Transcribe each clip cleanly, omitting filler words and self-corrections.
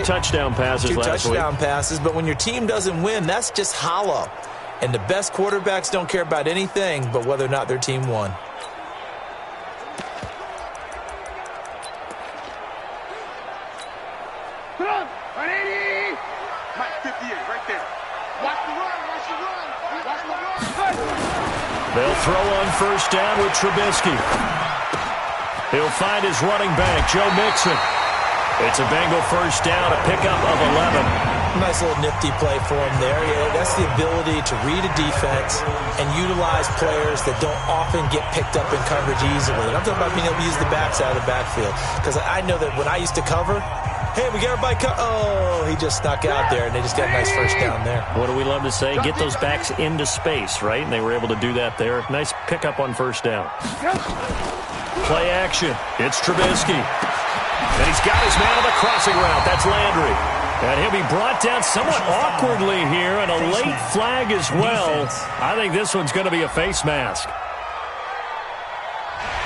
Two touchdown passes last week. 2 touchdown passes, but when your team doesn't win, that's just hollow. And the best quarterbacks don't care about anything but whether or not their team won. They'll throw on first down with Trubisky. He'll find his running back, Joe Mixon. It's a Bengal first down, a pickup of 11. Nice little nifty play for him there. Yeah, that's the ability to read a defense and utilize players that don't often get picked up in coverage easily. And I'm talking about being able to use the backs out of the backfield. Because I know that when I used to cover, hey, we got everybody oh, he just snuck out there, and they just got a nice first down there. What do we love to say? Get those backs into space, right? And they were able to do that there. Nice pickup on first down. Play action. It's Trubisky. And he's got his man on the crossing route. That's Landry. And he'll be brought down somewhat awkwardly here, and a late flag as well. I think this one's going to be a face mask.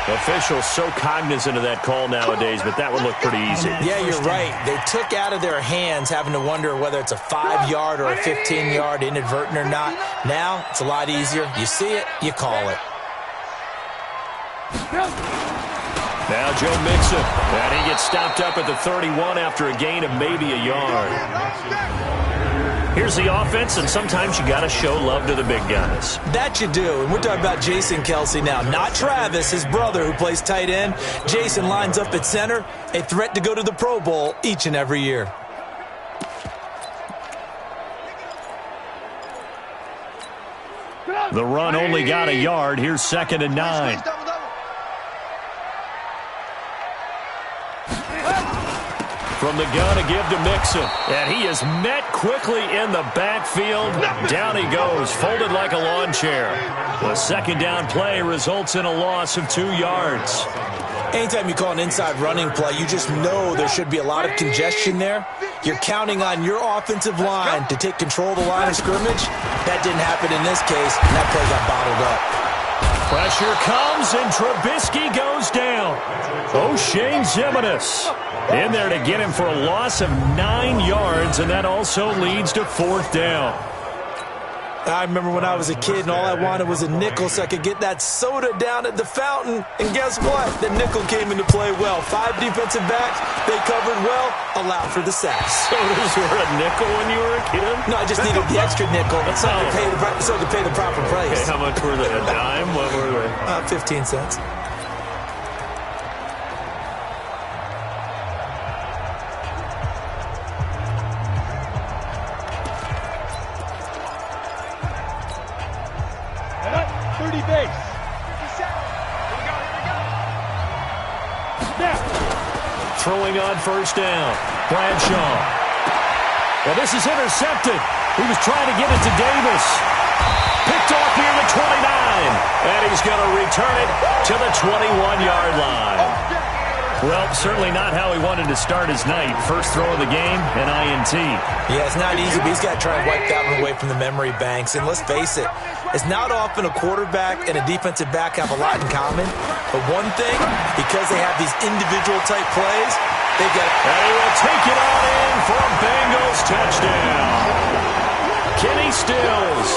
Officials so cognizant of that call nowadays, but that would look pretty easy. Yeah, you're right. They took out of their hands having to wonder whether it's a 5-yard or a 15-yard inadvertent or not. Now, it's a lot easier. You see it, you call it. Now Joe Mixon, and he gets stopped up at the 31 after a gain of maybe a yard. Here's the offense, and sometimes you got to show love to the big guys. That you do, and we're talking about Jason Kelce now, not Travis, his brother who plays tight end. Jason lines up at center, a threat to go to the Pro Bowl each and every year. The run only got a yard. Here's 2nd and 9. From the gun to give to Mixon. And he is met quickly in the backfield. Down he goes, folded like a lawn chair. The 2nd down play results in a loss of 2 yards. Anytime you call an inside running play, you just know there should be a lot of congestion there. You're counting on your offensive line to take control of the line of scrimmage. That didn't happen in this case, and that play got bottled up. Pressure comes, and Trubisky goes down. O'Shane Ximines in there to get him for a loss of 9 yards, and that also leads to 4th down. I remember when I was a kid and all I wanted was a nickel so I could get that soda down at the fountain. And guess what? The nickel came into play well. 5 defensive backs, they covered well, allowed for the sacks. Sodas were a nickel when you were a kid? No, I just needed the extra nickel so I could pay the proper price. Okay, how much were they? A dime? What were they? 15 cents. Throwing on first down. Bradshaw. Well, this is intercepted. He was trying to get it to Davis. Picked off near the 29. And he's going to return it to the 21-yard line. Well, certainly not how he wanted to start his night. First throw of the game, an INT. Yeah, it's not easy, but he's got to try and wipe that one away from the memory banks. And let's face it, it's not often a quarterback and a defensive back have a lot in common. But one thing, because they have these individual type plays, they get it. And he will take it on in for a Bengals touchdown. Kenny Stills,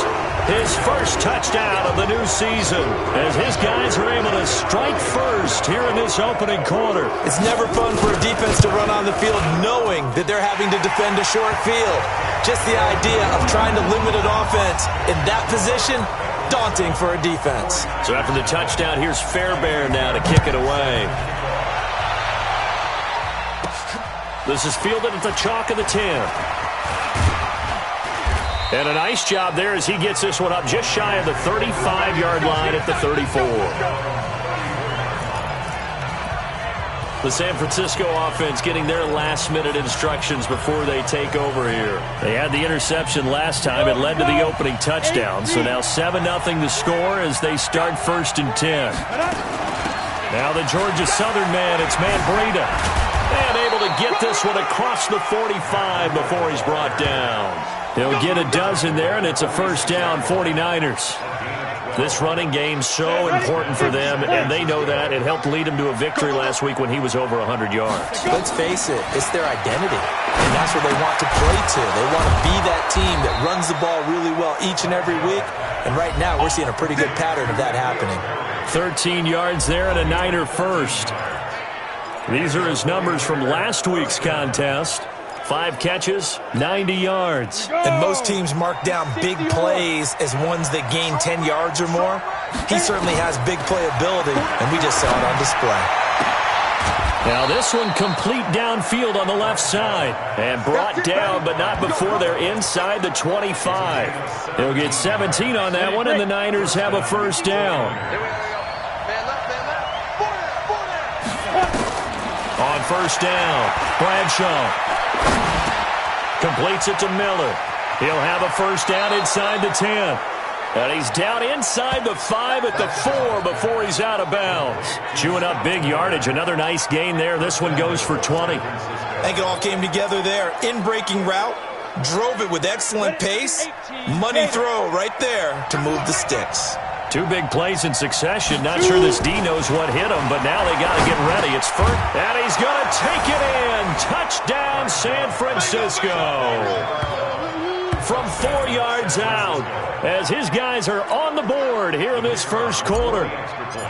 his first touchdown of the new season, as his guys are able to strike first here in this opening quarter. It's never fun for a defense to run on the field knowing that they're having to defend a short field. Just the idea of trying to limit an offense in that position, daunting for a defense. So after the touchdown, here's Fairbairn now to kick it away. This is fielded at the chalk of the 10. And a nice job there as he gets this one up just shy of the 35-yard line at the 34. The San Francisco offense getting their last-minute instructions before they take over here. They had the interception last time. It led to the opening touchdown. So now 7-0 the score as they start 1st and 10. Now the Georgia Southern man, it's Manbrita. And able to get this one across the 45 before he's brought down. He'll get a dozen there, and it's a first down, 49ers. This running game's so important for them, and they know that. It helped lead him to a victory last week when he was over 100 yards. Let's face it, it's their identity, and that's what they want to play to. They want to be that team that runs the ball really well each and every week, and right now we're seeing a pretty good pattern of that happening. 13 yards there and a Niner first. These are his numbers from last week's contest. 5 catches, 90 yards. And most teams mark down big plays as ones that gain 10 yards or more. He certainly has big playability, and we just saw it on display. Now this one complete downfield on the left side. And brought down, but not before they're inside the 25. They'll get 17 on that one, and the Niners have a first down. On first down, Bradshaw completes it to Miller. He'll have a first down inside the 10. And he's down inside the 5 at the 4 before he's out of bounds. Chewing up big yardage. Another nice gain there. This one goes for 20. I think it all came together there. In-breaking route. Drove it with excellent pace. Money throw right there to move the sticks. 2 big plays in succession. Not sure this D knows what hit him, but now they got to get ready. It's first, and he's going to take it in. Touchdown, San Francisco. From 4 yards out, as his guys are on the board here in this first quarter.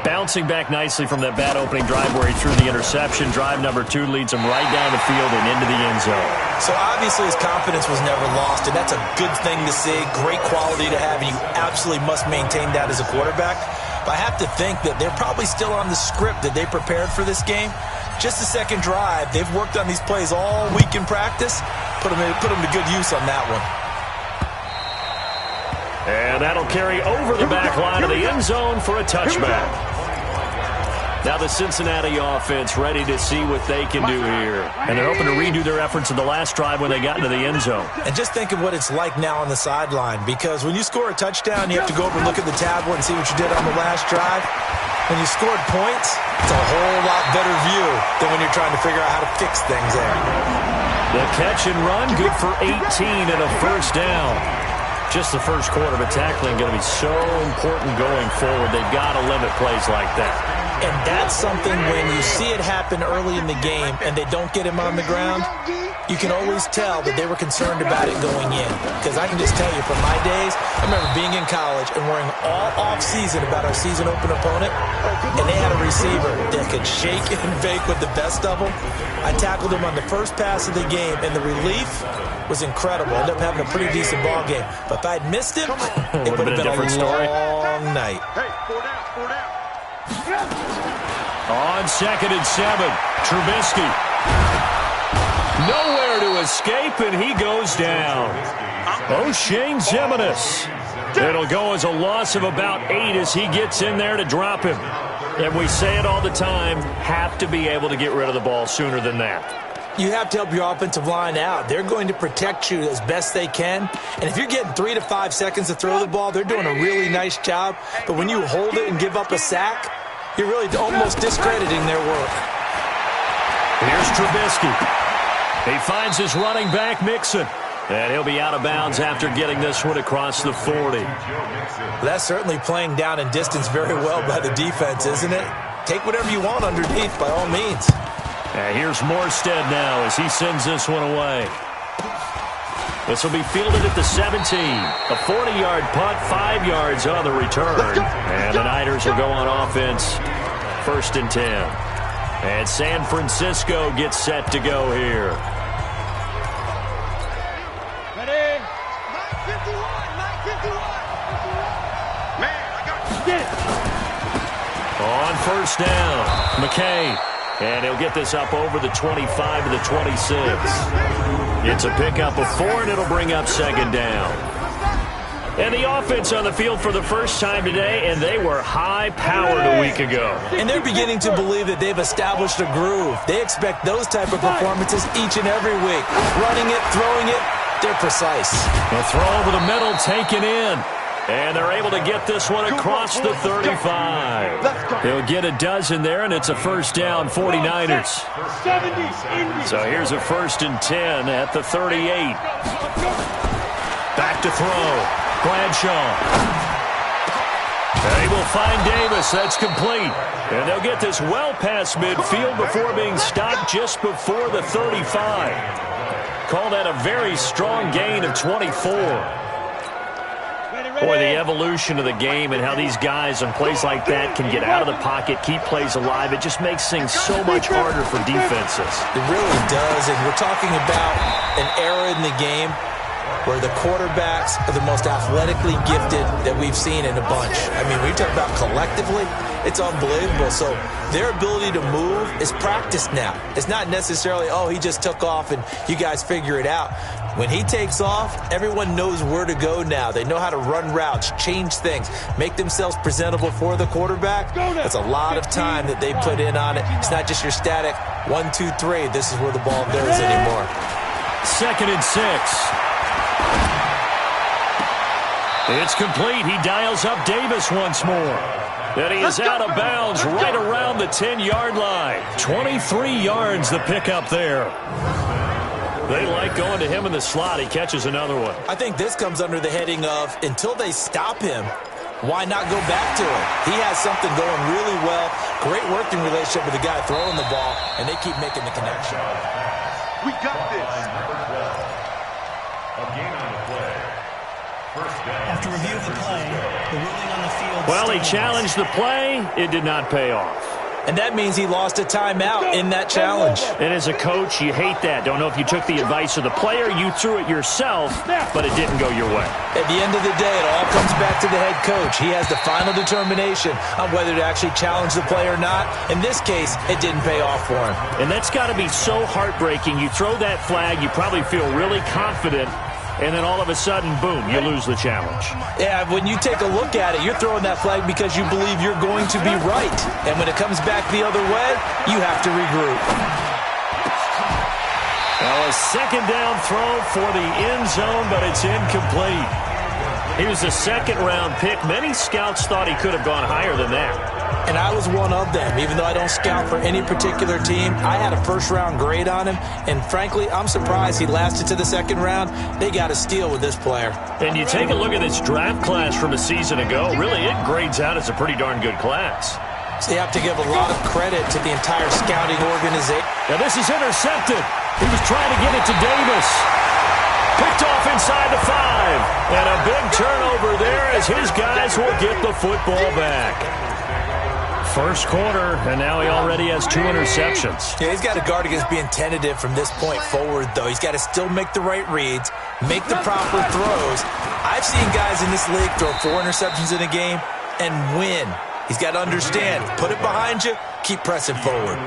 Bouncing back nicely from that bad opening drive where he threw the interception. Drive number 2 leads him right down the field and into the end zone. So obviously his confidence was never lost, and that's a good thing to see. Great quality to have, and you absolutely must maintain that as a quarterback. But I have to think that they're probably still on the script that they prepared for this game. Just the second drive. They've worked on these plays all week in practice. Put them to good use on that one. And that'll carry over the back line of the end zone for a touchback. Now the Cincinnati offense ready to see what they can do here. And they're hoping to redo their efforts in the last drive when they got into the end zone. And just think of what it's like now on the sideline, because when you score a touchdown, you have to go over and look at the tablet and see what you did on the last drive. When you scored points, it's a whole lot better view than when you're trying to figure out how to fix things there. The catch and run, good for 18 and a first down. Just the first quarter, but tackling going to be so important going forward. They've got to limit plays like that. And that's something when you see it happen early in the game and they don't get him on the ground, you can always tell that they were concerned about it going in. Because I can just tell you from my days, I remember being in college and worrying all off-season about our season open opponent, and they had a receiver that could shake and bake with the best of them. I tackled him on the first pass of the game, and the relief was incredible. Ended up having a pretty decent ball game. But if I'd missed him, it would have been a different story. Long night. Hey, 4 down. On 2nd and 7, Trubisky. Nowhere to escape, and he goes down. O'Shane Ximines. It'll go as a loss of about 8 as he gets in there to drop him. And we say it all the time, have to be able to get rid of the ball sooner than that. You have to help your offensive line out. They're going to protect you as best they can. And if you're getting 3 to 5 seconds to throw the ball, they're doing a really nice job. But when you hold it and give up a sack, you're really almost discrediting their work. Here's Trubisky. He finds his running back, Mixon. And he'll be out of bounds after getting this one across the 40. That's certainly playing down in distance very well by the defense, isn't it? Take whatever you want underneath, by all means. And here's Morstead now as he sends this one away. This will be fielded at the 17. A 40-yard punt, 5 yards on the return. And the Niners will go on offense, 1st and 10. And San Francisco gets set to go here. Ready? 951. Man, I got On 1st down, McKay. And he'll get this up over the 25 to the 26. It's a pickup of 4, and it'll bring up 2nd down. And the offense on the field for the first time today, and they were high-powered a week ago. And they're beginning to believe that they've established a groove. They expect those type of performances each and every week. Running it, throwing it, they're precise. The throw over the middle taken in. And they're able to get this one across the 35. He'll get a dozen there, and it's a first down, 49ers. So here's a 1st and 10 at the 38. Back to throw. Bradshaw. They will find Davis. That's complete. And they'll get this well past midfield before being stopped just before the 35. Call that a very strong gain of 24. Boy, the evolution of the game and how these guys on plays like that can get out of the pocket, keep plays alive, it just makes things so much harder for defenses. It really does, and we're talking about an era in the game where the quarterbacks are the most athletically gifted that we've seen in a bunch. I mean, we talk about collectively, it's unbelievable. So their ability to move is practiced now. It's not necessarily, oh, he just took off and you guys figure it out. When he takes off, everyone knows where to go now. They know how to run routes, change things, make themselves presentable for the quarterback. That's a lot of time that they put in on it. It's not just your static 1, 2, 3. This is where the ball goes anymore. 2nd and 6. It's complete. He dials up Davis once more. And he is out of bounds right around the 10-yard line. 23 yards the pickup there. They like going to him in the slot. He catches another one. I think this comes under the heading of until they stop him, why not go back to him? He has something going really well. Great working relationship with the guy throwing the ball, and they keep making the connection. We got this. After review of the play, the ruling on the field. Well, he challenged the play. It did not pay off. And that means he lost a timeout in that challenge. And as a coach, you hate that. Don't know if you took the advice of the player, you threw it yourself, but it didn't go your way. At the end of the day, it all comes back to the head coach. He has the final determination on whether to actually challenge the play or not. In this case, it didn't pay off for him. And that's got to be so heartbreaking. You throw that flag, you probably feel really confident, and then all of a sudden, boom, you lose the challenge. Yeah, when you take a look at it, you're throwing that flag because you believe you're going to be right. And when it comes back the other way, you have to regroup. Well, a 2nd down throw for the end zone, but it's incomplete. He was a 2nd-round pick. Many scouts thought he could have gone higher than that. And I was one of them. Even though I don't scout for any particular team, I had a 1st-round grade on him. And frankly, I'm surprised he lasted to the 2nd round. They got a steal with this player. And you take a look at this draft class from a season ago, really it grades out as a pretty darn good class. So you have to give a lot of credit to the entire scouting organization. Now this is intercepted. He was trying to get it to Davis. Picked off inside the 5. And a big turnover there as his guys will get the football back. 1st quarter, and now he already has 2 interceptions. Yeah, he's got to guard against being tentative from this point forward, though. He's got to still make the right reads, make the proper throws. I've seen guys in this league throw 4 interceptions in a game and win. He's got to understand, put it behind you, keep pressing forward.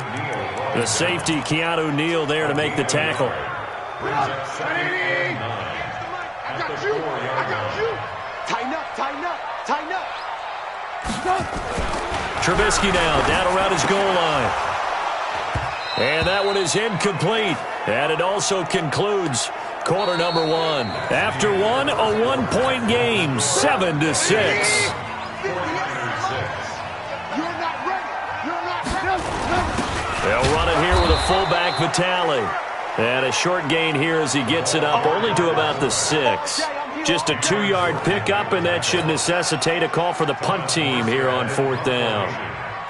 The safety, Keanu Neal, there to make the tackle. I got you. I got you. Tighten up, tighten up, tighten up. Trubisky now down around his goal line. And that one is incomplete. And it also concludes quarter number 1. After one, a 1-point game, 7-6. They'll run it here with a fullback, Vitale. And a short gain here as he gets it up only to about the 6. Just a 2-yard pickup, and that should necessitate a call for the punt team here on 4th down.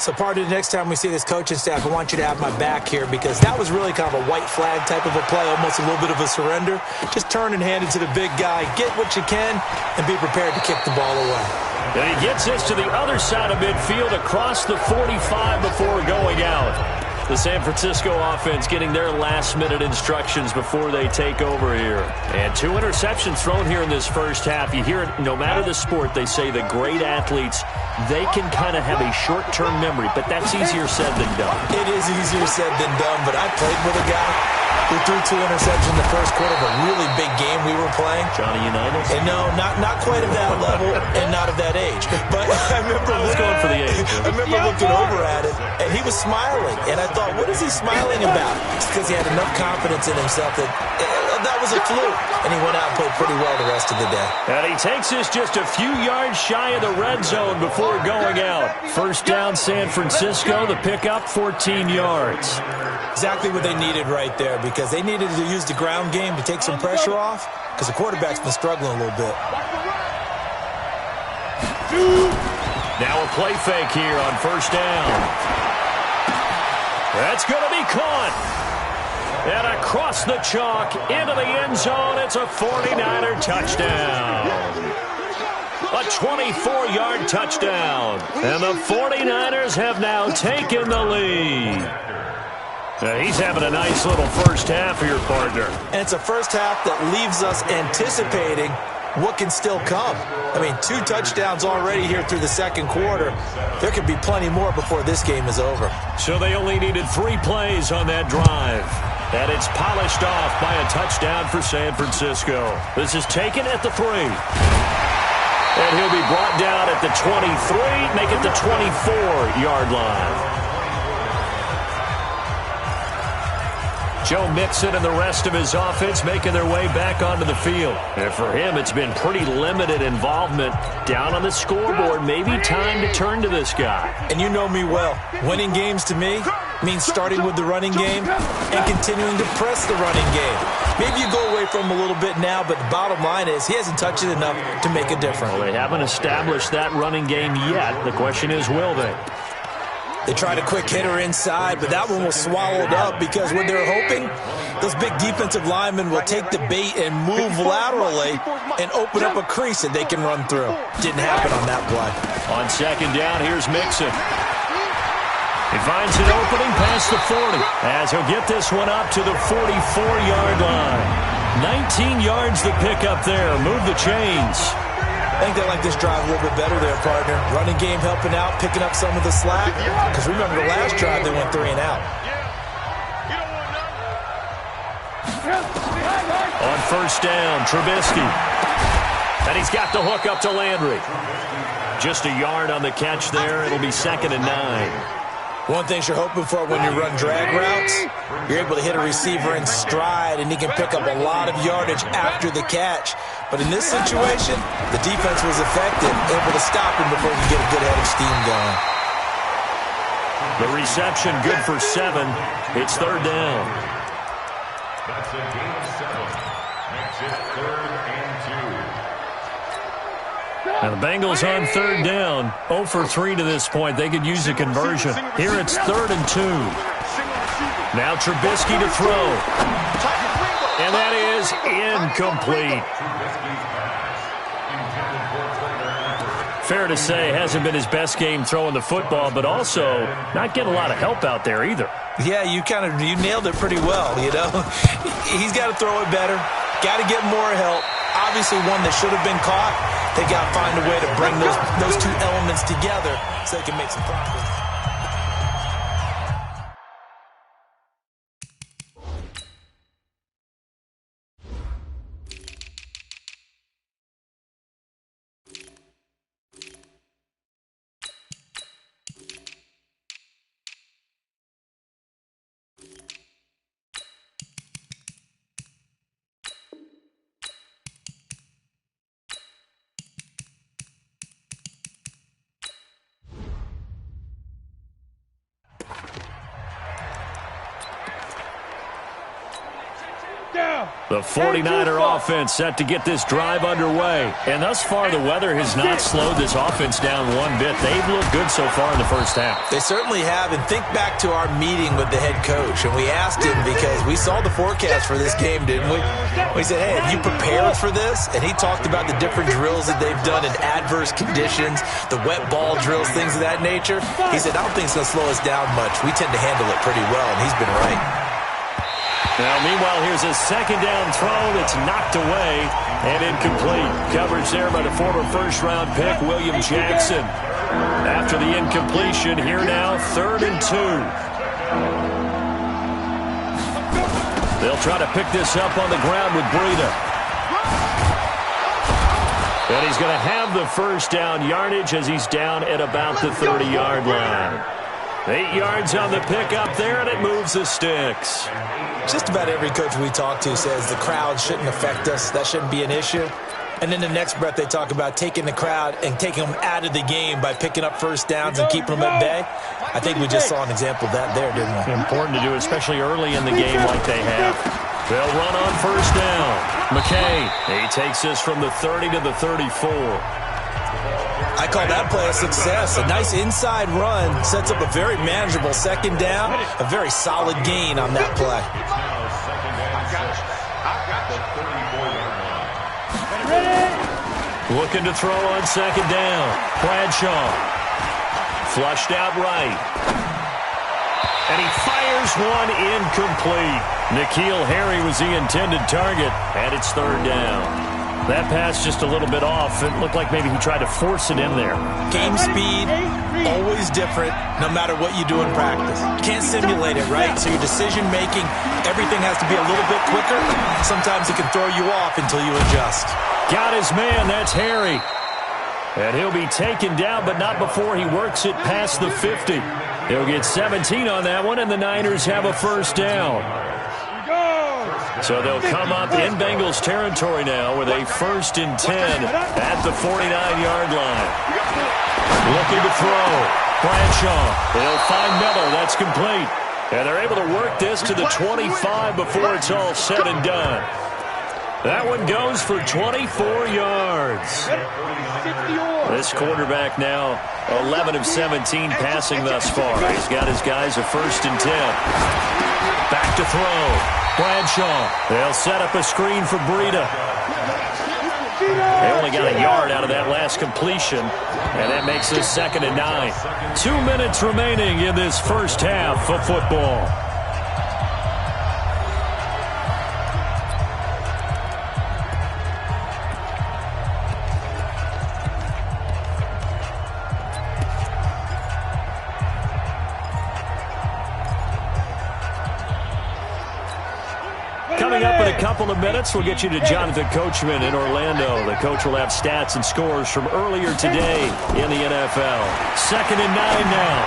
So, Party, the next time we see this coaching staff, I want you to have my back here because that was really kind of a white flag type of a play, almost a little bit of a surrender. Just turn and hand it to the big guy, get what you can, and be prepared to kick the ball away. And he gets this to the other side of midfield across the 45 before going out. The San Francisco offense getting their last-minute instructions before they take over here. And 2 interceptions thrown here in this first half. You hear it, no matter the sport, they say the great athletes, they can kind of have a short-term memory, but that's easier said than done. It is easier said than done, but I played with a guy who threw 2 interceptions in the first quarter of a really big game we were playing. Johnny Unitas? And no, not quite of that level and not of that age. But I remember going for the age. I remember looking over at it, and he was smiling. And I thought, what is he smiling about? It's because he had enough confidence in himself that that was a fluke. And he went out and played pretty well the rest of the day. And he takes this just a few yards shy of the red zone before going out. 1st down, San Francisco. The pickup, 14 yards. Exactly what they needed right there because they needed to use the ground game to take some pressure off because the quarterback's been struggling a little bit. Now a play fake here on first down. That's going to be caught. And across the chalk into the end zone, it's a 49er touchdown. A 24-yard touchdown. And the 49ers have now taken the lead. He's having a nice little first half here, partner. And it's a first half that leaves us anticipating what can still come. I mean, 2 touchdowns already here through the second quarter. There could be plenty more before this game is over. So they only needed 3 plays on that drive. And it's polished off by a touchdown for San Francisco. This is taken at the 3. And he'll be brought down at the 23, make it the 24-yard line. Joe Mixon and the rest of his offense making their way back onto the field. And for him, it's been pretty limited involvement. Down on the scoreboard, maybe time to turn to this guy. And you know me well. Winning games to me means starting with the running game and continuing to press the running game. Maybe you go away from him a little bit now, but the bottom line is he hasn't touched it enough to make a difference. Well, they haven't established that running game yet. The question is, will they? They tried a quick hitter inside, but that one was swallowed up because what they're hoping, those big defensive linemen will take the bait and move laterally and open up a crease that they can run through. Didn't happen on that play. On second down, here's Mixon. He finds an opening past the 40 as he'll get this one up to the 44-yard line. 19 yards to pick up there. Move the chains. I think they like this drive a little bit better there, partner. Running game helping out, picking up some of the slack. Because remember, the last drive they went 3 and out. On first down, Trubisky. And he's got the hook up to Landry. Just a yard on the catch there. It'll be 2nd and 9. One thing you're hoping for when you run drag routes, you're able to hit a receiver in stride, and he can pick up a lot of yardage after the catch. But in this situation, the defense was effective, able to stop him before he could get a good head of steam going. The reception good for 7. It's 3rd down. That's a gain of 7. Makes it 3rd and 2. And the Bengals on 3rd down. 0 for 3 to this point. They could use a conversion. Here it's 3rd and 2. Now Trubisky to throw. And that is incomplete. Fair to say, hasn't been his best game throwing the football, but also not getting a lot of help out there either. Yeah, you nailed it pretty well, you know. He's got to throw it better. Got to get more help. Obviously one that should have been caught. They got to find a way to bring those 2 elements together so they can make some progress. The 49er offense set to get this drive underway. And thus far, the weather has not slowed this offense down one bit. They've looked good so far in the first half. They certainly have. And think back to our meeting with the head coach. And we asked him because we saw the forecast for this game, didn't we? We said, hey, have you prepared for this? And he talked about the different drills that they've done in adverse conditions, the wet ball drills, things of that nature. He said, I don't think it's going to slow us down much. We tend to handle it pretty well, and he's been right. Now, meanwhile, here's a 2nd down throw that's knocked away and incomplete. Coverage there by the former first-round pick, William Jackson. After the incompletion, here now, 3rd and 2. They'll try to pick this up on the ground with Breida. And he's going to have the first down yardage as he's down at about the 30-yard line. 8 yards on the pickup there, and it moves the sticks. Just about every coach we talk to says the crowd shouldn't affect us. That shouldn't be an issue. And in the next breath, they talk about taking the crowd and taking them out of the game by picking up first downs and keeping them at bay. I think we just saw an example of that there, didn't we? Important to do, especially early in the game like they have. They'll run on first down. McKay, he takes this from the 30 to the 34. I call that play a success. A nice inside run sets up a very manageable second down. A very solid gain on that play. Looking to throw on second down. Bradshaw. Flushed out right. And he fires one incomplete. N'Keal Harry was the intended target, and it's third down. That pass just a little bit off. It looked like maybe he tried to force it in there. Game speed, always different, no matter what you do in practice. You can't simulate it, right? So your decision-making, everything has to be a little bit quicker. Sometimes it can throw you off until you adjust. Got his man, that's Harry. And he'll be taken down, but not before he works it past the 50. He'll get 17 on that one, and the Niners have a first down. So they'll come up in Bengals territory now with a 1st and 10 at the 49-yard line. Looking to throw. Bradshaw. They'll find Miller. That's complete. And they're able to work this to the 25 before it's all said and done. That one goes for 24 yards. This quarterback now 11 of 17 passing thus far. He's got his guys a 1st and 10. Back to throw. Bradshaw. They'll set up a screen for Breida. They only got a yard out of that last completion, and that makes this 2nd and 9. 2 minutes remaining in this first half of football. Coming up in a couple of minutes, we'll get you to Jonathan Coachman in Orlando. The coach will have stats and scores from earlier today in the NFL. 2nd and 9 now.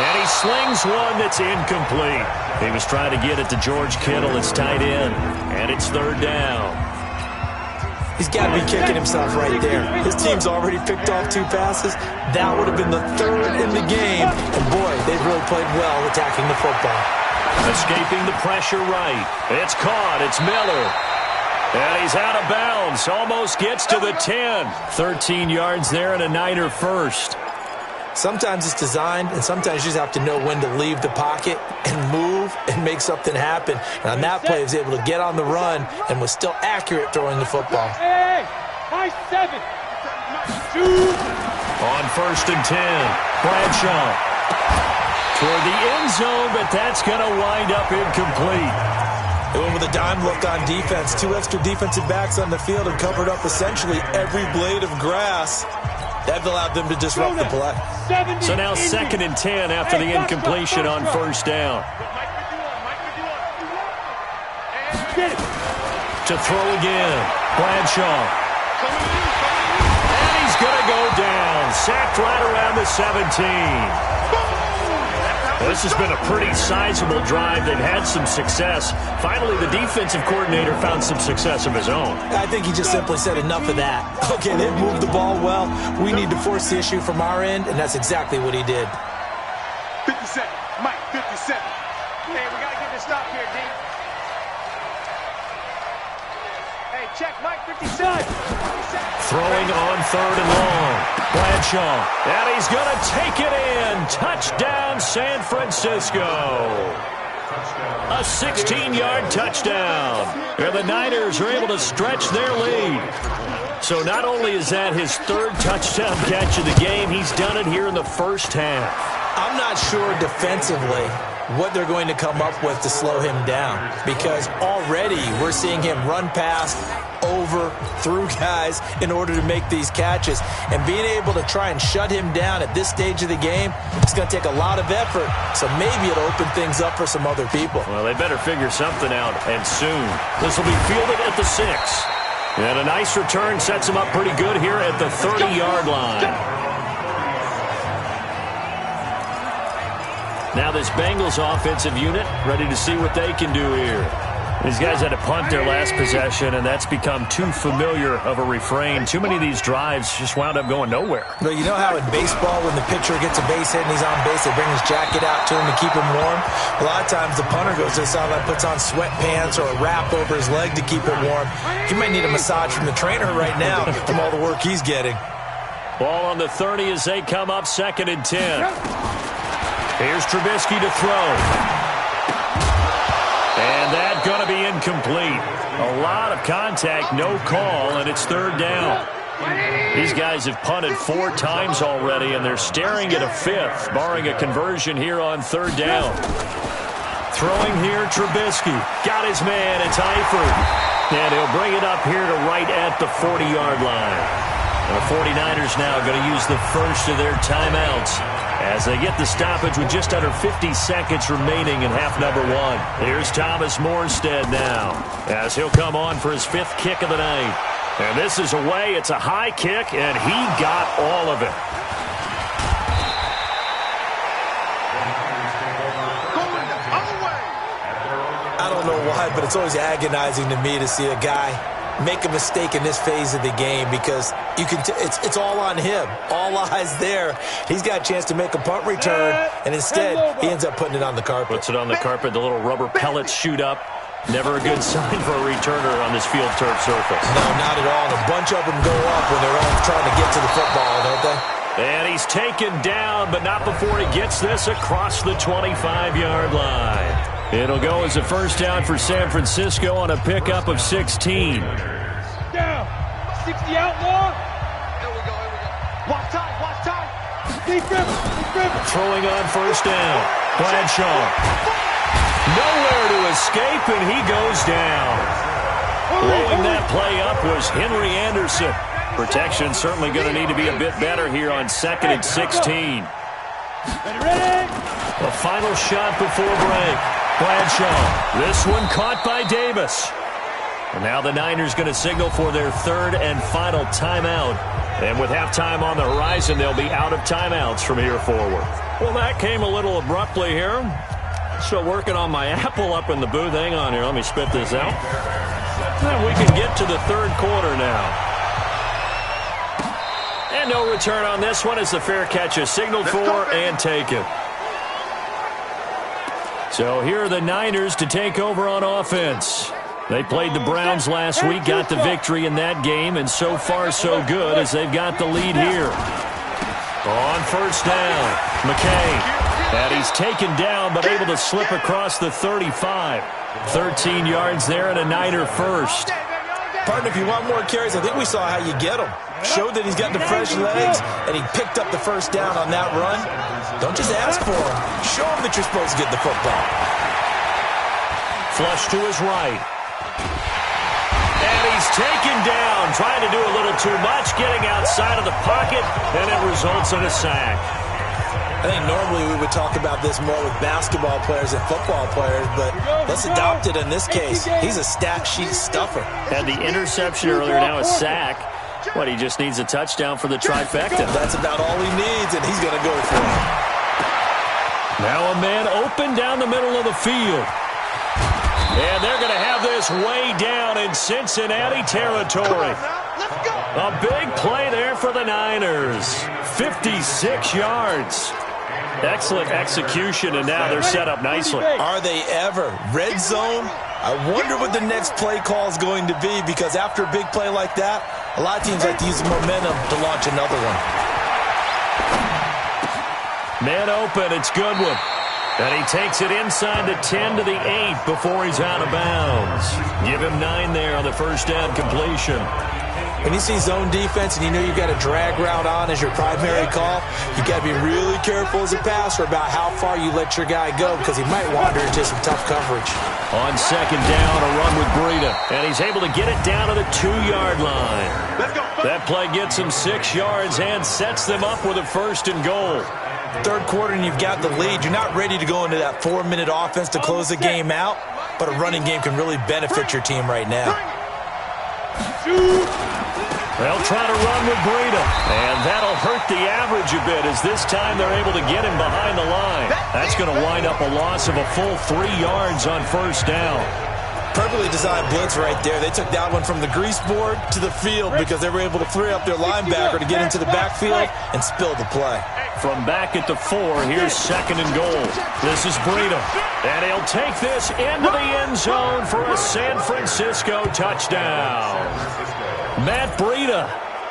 And he slings one that's incomplete. He was trying to get it to George Kittle. It's tight end, and it's 3rd down. He's got to be kicking himself right there. His team's already picked off 2 passes. That would have been the 3rd in the game. And, boy, they've really played well attacking the football. Escaping the pressure right. It's caught. It's Miller. And he's out of bounds. Almost gets to the 10. 13 yards there and a Niner first. Sometimes it's designed, and sometimes you just have to know when to leave the pocket and move and make something happen. And on that play, he was able to get on the run and was still accurate throwing the football. Hey, high 7. On 1st and 10, Bradshaw. Toward the end zone, but that's going to wind up incomplete. They went with a dime look on defense. 2 extra defensive backs on the field and covered up essentially every blade of grass. That allowed them to disrupt the play. So now 2nd and 10 after the incompletion on 1st down. To throw again. Bradshaw. And he's going to go down. Sacked right around the 17. This has been a pretty sizable drive. They've had some success. Finally, the defensive coordinator found some success of his own. I think he just simply said enough of that. Okay, they've moved the ball well. We need to force the issue from our end, and that's exactly what he did. 57. Mike, 57. Hey, we got to get this stop here, D. Hey, check, Mike, 57. Throwing on 3rd and long. Bradshaw. And he's going to take it in. Touchdown, San Francisco. A 16-yard touchdown. And the Niners are able to stretch their lead. So not only is that his 3rd touchdown catch of the game, he's done it here in the first half. I'm not sure defensively what they're going to come up with to slow him down, because already we're seeing him run past, over, through guys in order to make these catches. And being able to try and shut him down at this stage of the game, it's going to take a lot of effort. So maybe it'll open things up for some other people. Well, they better figure something out, and soon. This will be fielded at the 6. And a nice return sets him up pretty good here at the 30-yard line. Now this Bengals offensive unit ready to see what they can do here. These guys had to punt their last possession, and that's become too familiar of a refrain. Too many of these drives just wound up going nowhere. But you know how in baseball, when the pitcher gets a base hit and he's on base, they bring his jacket out to him to keep him warm? A lot of times the punter goes to the sideline, puts on sweatpants or a wrap over his leg to keep him warm. He might need a massage from the trainer right now from all the work he's getting. Ball on the 30 as they come up 2nd and 10. Here's Trubisky to throw. And that's going to be incomplete. A lot of contact, no call, and it's 3rd down. These guys have punted 4 times already, and they're staring at a 5th, barring a conversion here on 3rd down. Throwing here, Trubisky. Got his man, it's Eifert. And he'll bring it up here to right at the 40-yard line. And the 49ers now going to use the first of their timeouts as they get the stoppage with just under 50 seconds remaining in half number 1. Here's Thomas Morstead now as he'll come on for his 5th kick of the night. And this is away. It's a high kick, and he got all of it. I don't know why, but it's always agonizing to me to see a guy make a mistake in this phase of the game because you can it's all on him. All eyes there. He's got a chance to make a punt return, and instead he ends up putting it on the carpet. Puts it on the carpet. The little rubber pellets shoot up. Never a good sign for a returner on this field turf surface. No, not at all. And a bunch of them go up when they're all trying to get to the football, don't they? And he's taken down, but not before he gets this across the 25-yard line. It'll go as a 1st down for San Francisco on a pickup of 16. Down. 60 out long. Here we go. Watch time. Deep river. Throwing on 1st down. Bradshaw. Nowhere to escape, and he goes down. Blowing that play up was Henry Anderson. Protection certainly going to need to be a bit better here on 2nd and 16. Ready? The final shot before break. Bradshaw. This one caught by Davis. And now the Niners going to signal for their 3rd and final timeout. And with halftime on the horizon, they'll be out of timeouts from here forward. Well, that came a little abruptly here. Still working on my apple up in the booth. Hang on here. Let me spit this out. And we can get to the 3rd quarter now. And no return on this one as the fair catch is signaled for and taken. So here are the Niners to take over on offense. They played the Browns last week, got the victory in that game, and so far so good as they've got the lead here. On 1st down, McKay. And he's taken down but able to slip across the 35. 13 yards there and a Niner first. Partner, if you want more carries, I think we saw how you get them. Showed that he's got the fresh legs, and he picked up the 1st down on that run. Don't just ask for him. Show him that you're supposed to get the football. Flush to his right. And he's taken down, trying to do a little too much, getting outside of the pocket, and it results in a sack. I think normally we would talk about this more with basketball players and football players, but let's adopt it in this case. He's a stat sheet stuffer. Had the interception earlier, now a sack. What, he just needs a touchdown for the trifecta. That's about all he needs, and he's going to go for it. Now a man open down the middle of the field. And they're going to have this way down in Cincinnati territory. A big play there for the Niners. 56 yards. Excellent execution, and now they're set up nicely. Are they ever? Red zone? I wonder what the next play call is going to be, because after a big play like that, a lot of teams like to use the momentum to launch another one. Man open, it's Goodwin. And he takes it inside the 10 to the 8 before he's out of bounds. Give him 9 there on the 1st down completion. When you see zone defense and you know you've got a drag route on as your primary call, you've got to be really careful as a passer about how far you let your guy go, because he might wander into some tough coverage. On 2nd down, a run with Breida. And he's able to get it down to the 2-yard line. That play gets him 6 yards and sets them up with a 1st and goal. 3rd quarter and you've got the lead. You're not ready to go into that 4-minute offense to close the game out, but a running game can really benefit your team right now. They'll try to run with Breida, and that'll hurt the average a bit as this time they're able to get him behind the line. That's going to wind up a loss of a full 3 yards on 1st down. Perfectly designed blitz right there. They took that one from the grease board to the field because they were able to free up their linebacker to get into the backfield and spill the play. From back at the 4, here's 2nd and goal. This is Breida. And he'll take this into the end zone for a San Francisco touchdown. Matt Breida,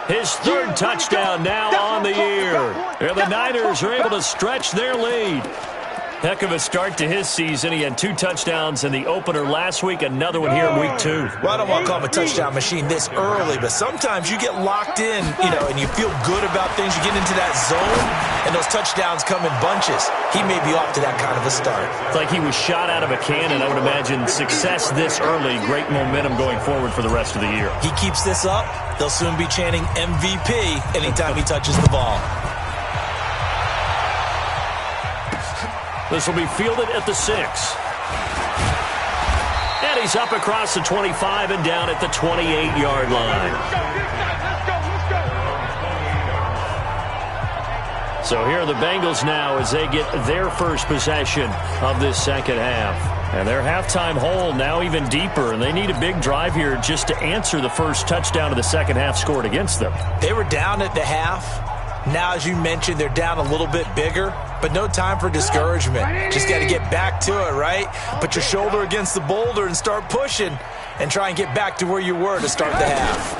his 3rd touchdown now on the year. And the Niners are able to stretch their lead. Heck of a start to his season. He had 2 touchdowns in the opener last week, another one here in week 2. Well, I don't want to call him a touchdown machine this early, but sometimes you get locked in, and you feel good about things. You get into that zone, and those touchdowns come in bunches. He may be off to that kind of a start. It's like he was shot out of a cannon. I would imagine success this early, great momentum going forward for the rest of the year. He keeps this up, they'll soon be chanting MVP anytime he touches the ball. This will be fielded at the 6. And he's up across the 25 and down at the 28-yard line. So here are the Bengals now as they get their first possession of this second half. And their halftime hole now even deeper, and they need a big drive here just to answer the first touchdown of the second half scored against them. They were down at the half. Now, as you mentioned, they're down a little bit bigger, but no time for discouragement. Just got to get back to it, right? Put your shoulder against the boulder and start pushing and try and get back to where you were to start the half.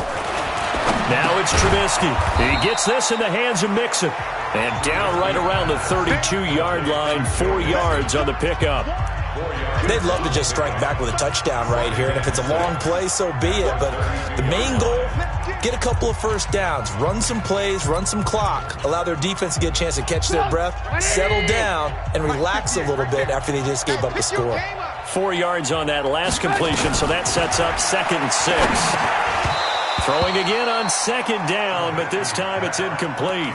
Now it's Trubisky. He gets this in the hands of Mixon. And down right around the 32-yard line, 4 yards on the pickup. They'd love to just strike back with a touchdown right here, and if it's a long play, so be it. But the main goal, get a couple of first downs, run some plays, run some clock, allow their defense to get a chance to catch their breath, settle down, and relax a little bit after they just gave up a score. 4 yards on that last completion, so that sets up 2nd and 6. Throwing again on 2nd down, but this time it's incomplete.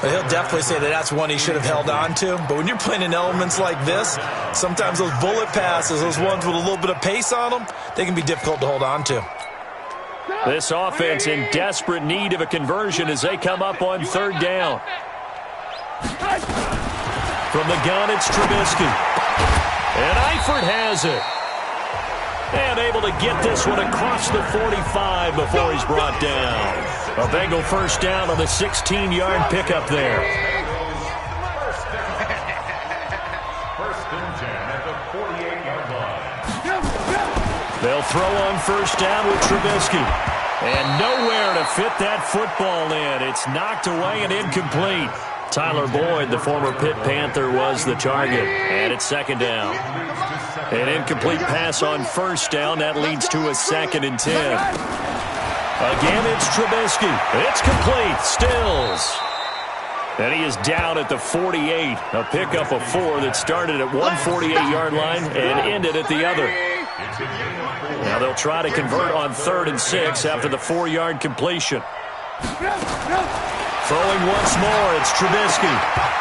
But he'll definitely say that that's one he should have held on to. But when you're playing in elements like this, sometimes those bullet passes, those ones with a little bit of pace on them, they can be difficult to hold on to. This offense in desperate need of a conversion as they come up on 3rd down. From the gun, it's Trubisky. And Eifert has it. And able to get this one across the 45 before he's brought down. A Bengal first down on the 16-yard pickup there. First and 10 at the 48-yard line. They'll throw on first down with Trubisky. And nowhere to fit that football in. It's knocked away and incomplete. Tyler Boyd, the former Pitt Panther, was the target. And it's 2nd down. An incomplete pass on first down. That leads to a 2nd and 10. Again, it's Trubisky. It's complete. Stills. And he is down at the 48. A pickup of 4 that started at one 48-yard line and ended at the other. Now they'll try to convert on 3rd and 6 after the 4-yard completion. Throwing once more, it's Trubisky.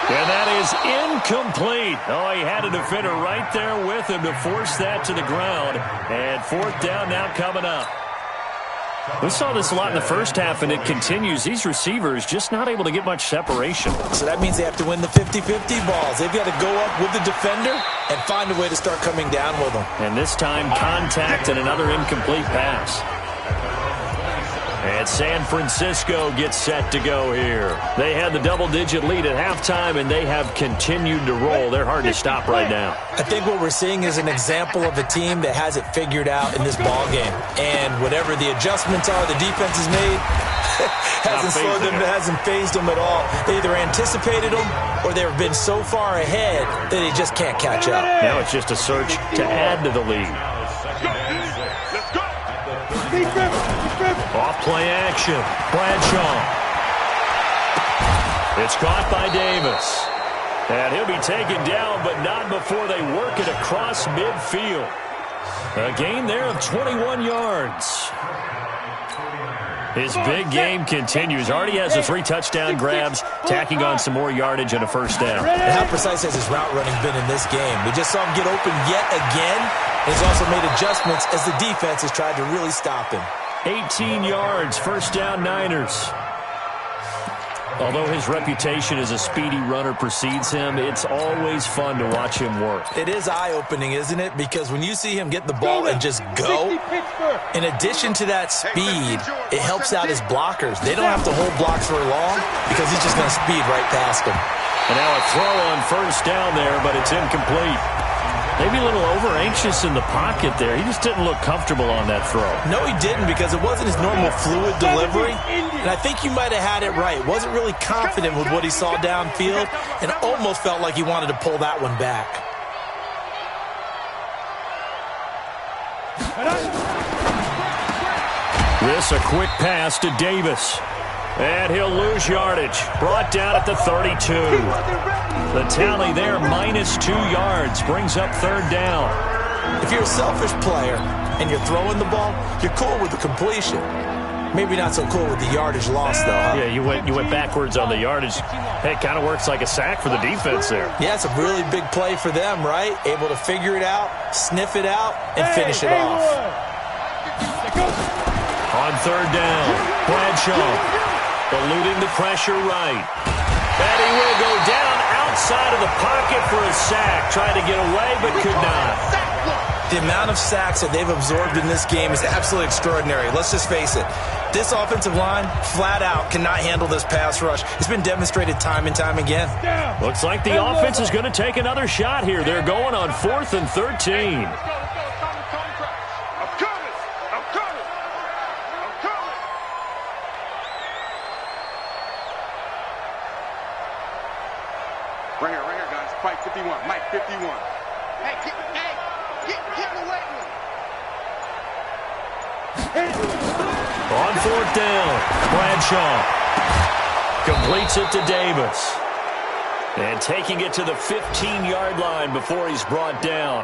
And that is incomplete. Oh, he had a defender right there with him to force that to the ground. And 4th down now coming up. We saw this a lot in the first half, and it continues. These receivers just not able to get much separation. So that means they have to win the 50-50 balls. They've got to go up with the defender and find a way to start coming down with them. And this time, contact and another incomplete pass. And San Francisco gets set to go here. They had the double-digit lead at halftime, and they have continued to roll. They're hard to stop right now. I think what we're seeing is an example of a team that has it figured out in this ball game. And whatever the adjustments are the defense has made, hasn't slowed them, hasn't phased them at all. They either anticipated them or they've been so far ahead that they just can't catch up. Now it's just a search to add to the lead. Off play action. Bradshaw. It's caught by Davis. And he'll be taken down, but not before they work it across midfield. A gain there of 21 yards. His big game continues. Already has the 3 touchdown grabs, tacking on some more yardage and a first down. And how precise has his route running been in this game? We just saw him get open yet again. He's also made adjustments as the defense has tried to really stop him. 18 yards, first down Niners. Although his reputation as a speedy runner precedes him, it's always fun to watch him work. It is eye-opening, isn't it? Because when you see him get the ball and just go, in addition to that speed, it helps out his blockers. They don't have to hold blocks for long because he's just going to speed right past them. And now a throw on first down there, but it's incomplete. Maybe a little over-anxious in the pocket there. He just didn't look comfortable on that throw. No, he didn't, because it wasn't his normal fluid delivery. And I think you might have had it right. Wasn't really confident with what he saw downfield and almost felt like he wanted to pull that one back. This a quick pass to Davis. And he'll lose yardage. Brought down at the 32. The tally there, -2 yards, brings up third down. If you're a selfish player and you're throwing the ball, you're cool with the completion. Maybe not so cool with the yardage loss, though, huh? Yeah, you went backwards on the yardage. Hey, it kind of works like a sack for the defense there. Yeah, it's a really big play for them, right? Able to figure it out, sniff it out, and finish it off. On third down, Bradshaw eluding the pressure right. And he will go down outside of the pocket for a sack. Tried to get away, but could not. The amount of sacks that they've absorbed in this game is absolutely extraordinary. Let's just face it. This offensive line, flat out, cannot handle this pass rush. It's been demonstrated time and time again. Looks like the offense is going to take another shot here. They're going on 4th and 13. Right here, guys. Fight 51. Mike 51. Hey, get away with it. On 4th down, Bradshaw completes it to Davis. And taking it to the 15-yard line before he's brought down.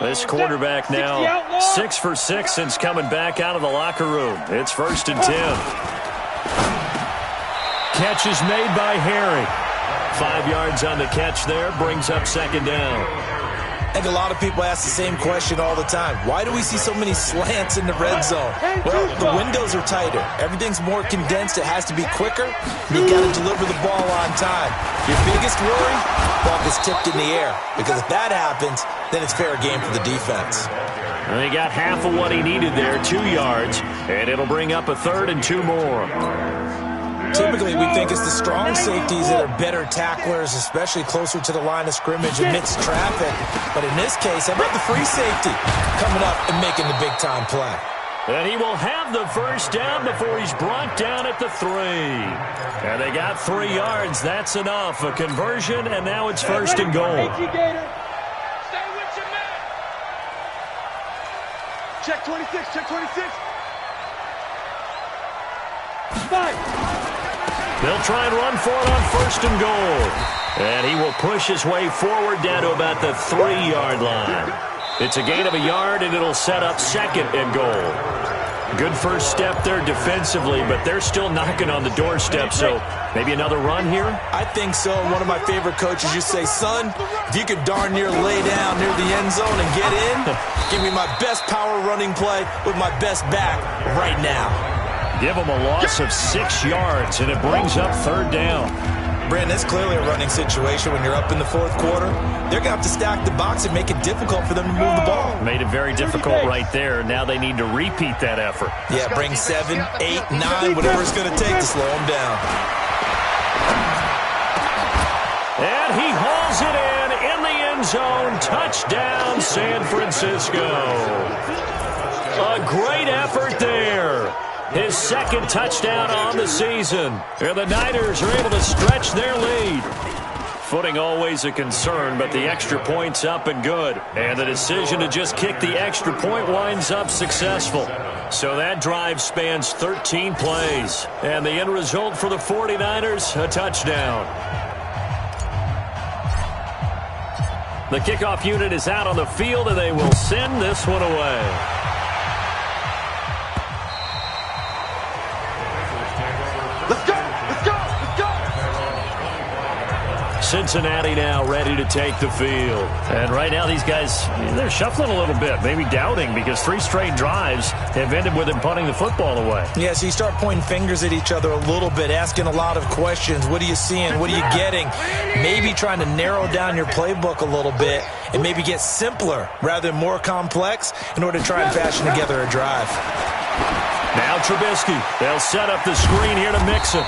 This quarterback now 6 for 6 since coming back out of the locker room. It's 1st and 10. Catch is made by Harry. 5 yards on the catch there, brings up 2nd down. I think a lot of people ask the same question all the time. Why do we see so many slants in the red zone? Well, the windows are tighter. Everything's more condensed. It has to be quicker. You've got to deliver the ball on time. Your biggest worry? Ball gets tipped in the air. Because if that happens, then it's fair game for the defense. And he got half of what he needed there, 2 yards. And it'll bring up a 3rd and 2 more. Typically, we think it's the strong safeties that are better tacklers, especially closer to the line of scrimmage amidst traffic. But in this case, how about the free safety coming up and making the big-time play? And he will have the first down before he's brought down at the 3. And they got 3 yards. That's enough. A conversion, and now it's 1st and goal. Stay with your man. Check 26, check 26. Fight. They'll try and run for it on 1st and goal. And he will push his way forward down to about the 3-yard line. It's a gain of a yard, and it'll set up 2nd and goal. Good first step there defensively, but they're still knocking on the doorstep, so maybe another run here? I think so. One of my favorite coaches used to say, son, if you could darn near lay down near the end zone and get in, give me my best power running play with my best back right now. Give him a loss of 6 yards, and it brings up 3rd down. Brandon, it's clearly a running situation when you're up in the 4th quarter. They're going to have to stack the box and make it difficult for them to move the ball. Made it very difficult right there. Now they need to repeat that effort. Yeah, bring 7, 8, 9, whatever it's going to take to slow them down. And he hauls it in the end zone. Touchdown, San Francisco. A great effort there. His 2nd touchdown on the season. And the Niners are able to stretch their lead. Footing always a concern, but the extra point's up and good. And the decision to just kick the extra point winds up successful. So that drive spans 13 plays. And the end result for the 49ers, a touchdown. The kickoff unit is out on the field, and they will send this one away. Cincinnati now ready to take the field. And right now these guys, they're shuffling a little bit, maybe doubting, because 3 straight drives have ended with them punting the football away. Yeah, so you start pointing fingers at each other a little bit, asking a lot of questions. What are you seeing? What are you getting? Maybe trying to narrow down your playbook a little bit and maybe get simpler rather than more complex in order to try and fashion together a drive. Now Trubisky. They'll set up the screen here to Mixon.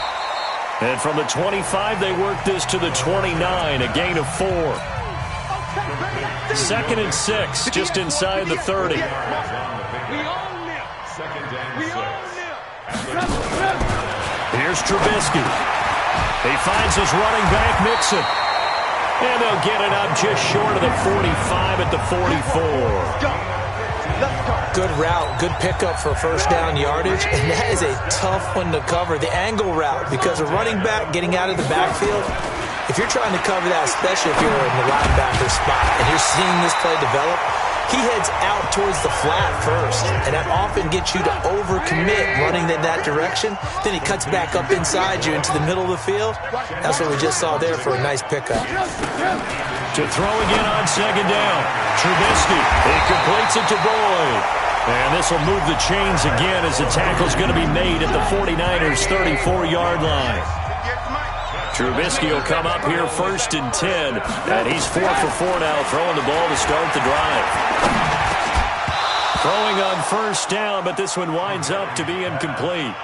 And from the 25, they work this to the 29, a gain of 4. 2nd and 6, just inside the 30. Here's Trubisky. He finds his running back, Mixon. And they'll get it up just short of the 45 at the 44. Good route, good pickup for first down yardage, and that is a tough one to cover, the angle route, because a running back getting out of the backfield, if you're trying to cover that, especially if you're in the linebacker spot and you're seeing this play develop, he heads out towards the flat first, and that often gets you to overcommit running in that direction. Then he cuts back up inside you into the middle of the field. That's what we just saw there for a nice pickup. To throw again on 2nd down. Trubisky, he completes it to Boyd. And this will move the chains again as the tackle's going to be made at the 49ers' 34-yard line. Trubisky will come up here 1st and 10. And he's 4 for 4 now, throwing the ball to start the drive. Throwing on 1st down, but this one winds up to be incomplete.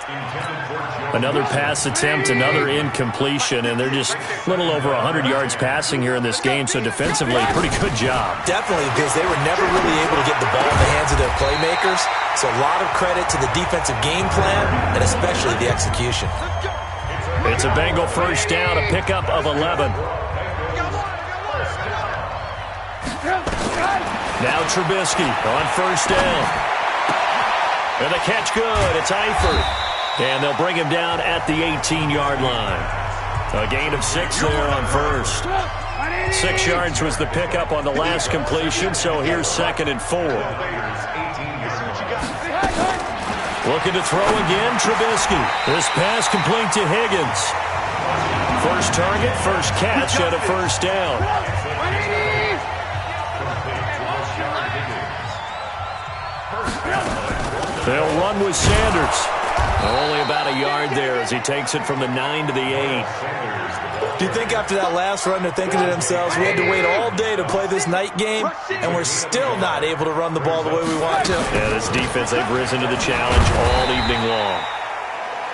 Another pass attempt, another incompletion, and they're just a little over 100 yards passing here in this game, so defensively, pretty good job. Definitely, because they were never really able to get the ball in the hands of their playmakers, so a lot of credit to the defensive game plan, and especially the execution. It's a Bengal 1st down, a pickup of 11. Now Trubisky on 1st down. And the catch good. It's Eifert. And they'll bring him down at the 18-yard line. A gain of 6 there on 1st. 6 yards was the pickup on the last completion, so here's 2nd and 4. Looking to throw again, Trubisky. This pass complete to Higgins. First target, first catch at a 1st down. They'll run with Sanders. Only about a yard there as he takes it from the 9 to the 8. Do you think after that last run they're thinking to themselves, we had to wait all day to play this night game, and we're still not able to run the ball the way we want to? Yeah, this defense, they've risen to the challenge all evening long.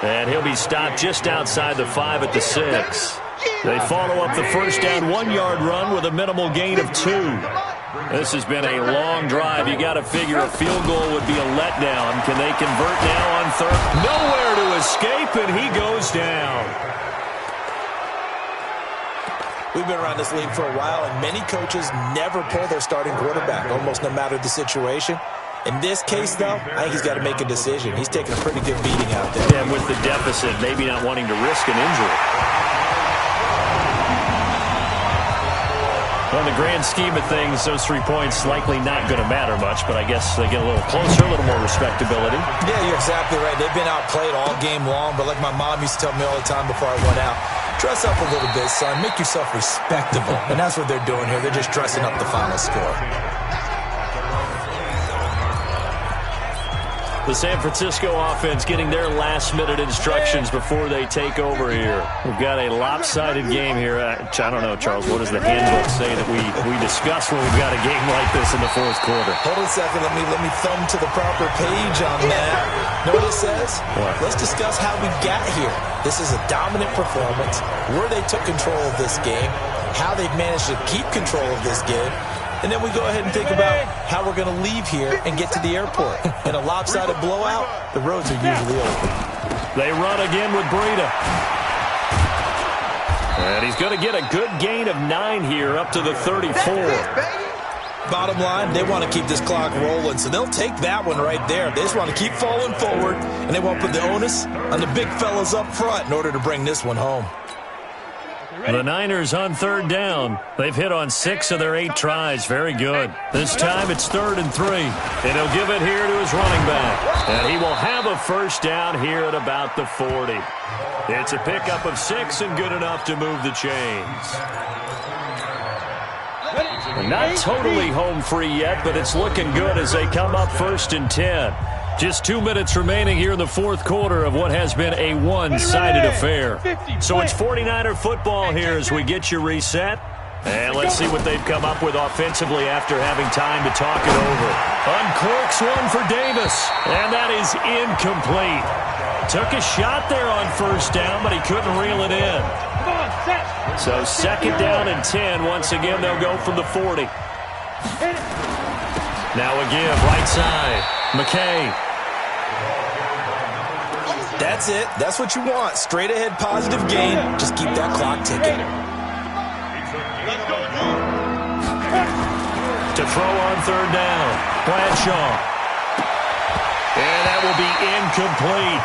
And he'll be stopped just outside the 5 at the 6. They follow up the first down 1-yard run with a minimal gain of 2. This has been a long drive. You got to figure a field goal would be a letdown. Can they convert now on 3rd? Nowhere to escape, and he goes down. We've been around this league for a while, and many coaches never pull their starting quarterback, almost no matter the situation. In this case, though, I think he's got to make a decision. He's taking a pretty good beating out there. And with the deficit, maybe not wanting to risk an injury. On the grand scheme of things, those 3 points likely not going to matter much, but I guess they get a little closer, a little more respectability. Yeah, you're exactly right. They've been outplayed all game long, but like my mom used to tell me all the time before I went out, dress up a little bit, son. Make yourself respectable. And that's what they're doing here. They're just dressing up the final score. The San Francisco offense getting their last-minute instructions before they take over here. We've got a lopsided game here. I don't know, Charles, what does the handbook say that we discuss when we've got a game like this in the 4th quarter? Hold on a second. Let me thumb to the proper page on that. Know what it says? What? Let's discuss how we got here. This is a dominant performance, where they took control of this game, how they've managed to keep control of this game, and then we go ahead and think about how we're going to leave here and get to the airport. In a lopsided blowout, the roads are usually open. They run again with Breida. And he's going to get a good gain of 9 here up to the 34. Bottom line, they want to keep this clock rolling, so they'll take that one right there. They just want to keep falling forward, and they want to put the onus on the big fellas up front in order to bring this one home. The Niners on third down. They've hit on 6 of their 8 tries. Very good. This time it's 3rd and 3. And he'll give it here to his running back. And he will have a first down here at about the 40. It's a pickup of 6 and good enough to move the chains. Not totally home free yet, but it's looking good as they come up 1st and 10. Just 2 minutes remaining here in the 4th quarter of what has been a one-sided affair. So it's 49er football here as we get you reset. And let's see what they've come up with offensively after having time to talk it over. Uncorks one for Davis, and that is incomplete. Took a shot there on 1st down, but he couldn't reel it in. So 2nd down and 10. Once again, they'll go from the 40. Now a give, right side. McKay. That's it. That's what you want. Straight ahead positive gain. Just keep that clock ticking. To throw on 3rd down. Bradshaw. And that will be incomplete.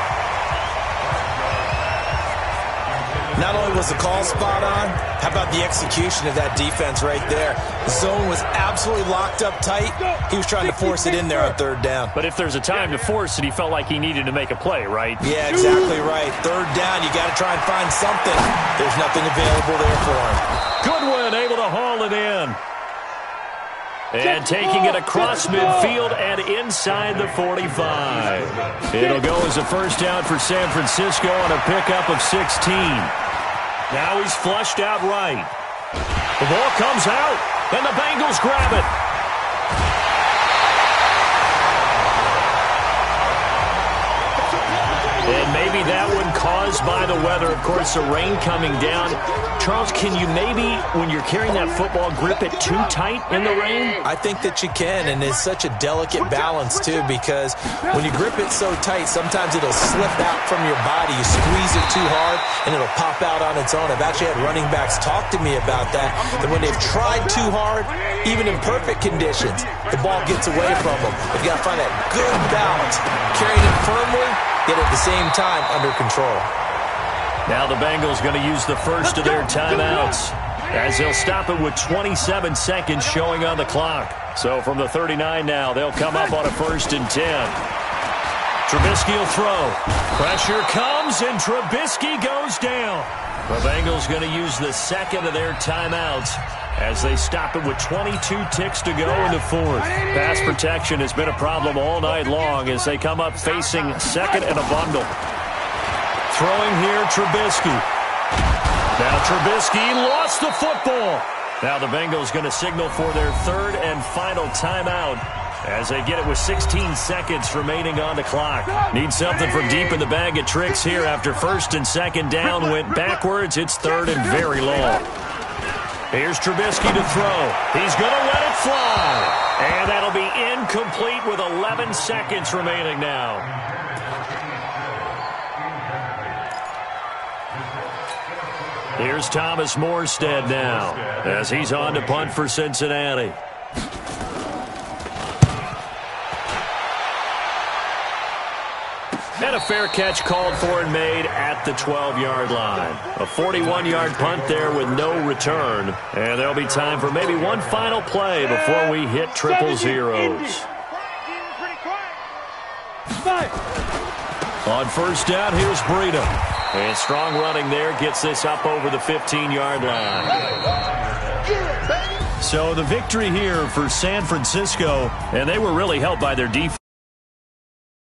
Not only was the call spot on, how about the execution of that defense right there? The zone was absolutely locked up tight. He was trying to force it in there on 3rd down. But if there's a time to force it, he felt like he needed to make a play, right? Yeah, exactly right. 3rd down, you got to try and find something. There's nothing available there for him. Goodwin able to haul it in. And taking it across midfield and inside the 45. It'll go as a first down for San Francisco on a pickup of 16. Now he's flushed out right. The ball comes out, and the Bengals grab it. And maybe that one caused by the weather. Of course, the rain coming down. Charles, can you maybe, when you're carrying that football, grip it too tight in the rain? I think that you can, and it's such a delicate balance, too, because when you grip it so tight, sometimes it'll slip out from your body. You squeeze it too hard, and it'll pop out on its own. I've actually had running backs talk to me about that when they've tried too hard, even in perfect conditions, the ball gets away from them. They've got to find that good balance, carrying it firmly, yet at the same time under control. Now the Bengals going to use the first of their timeouts as they'll stop it with 27 seconds showing on the clock. So from the 39 now, they'll come up on a 1st and 10. Trubisky will throw. Pressure comes, and Trubisky goes down. The Bengals going to use the 2nd of their timeouts as they stop it with 22 ticks to go in the 4th. Pass protection has been a problem all night long as they come up facing 2nd and a bundle. Throwing here, Trubisky. Now Trubisky lost the football. Now the Bengals going to signal for their 3rd and final timeout as they get it with 16 seconds remaining on the clock. Need something from deep in the bag of tricks here after 1st and 2nd down went backwards. It's 3rd and very long. Here's Trubisky to throw. He's going to let it fly. And that'll be incomplete with 11 seconds remaining now. Here's Thomas Morstead now as he's on to punt for Cincinnati. And a fair catch called for and made at the 12-yard line. A 41-yard punt there with no return. And there'll be time for maybe one final play before we hit triple zeros. On 1st down, here's Breida. And strong running there gets this up over the 15-yard line. So the victory here for San Francisco, and they were really helped by their defense.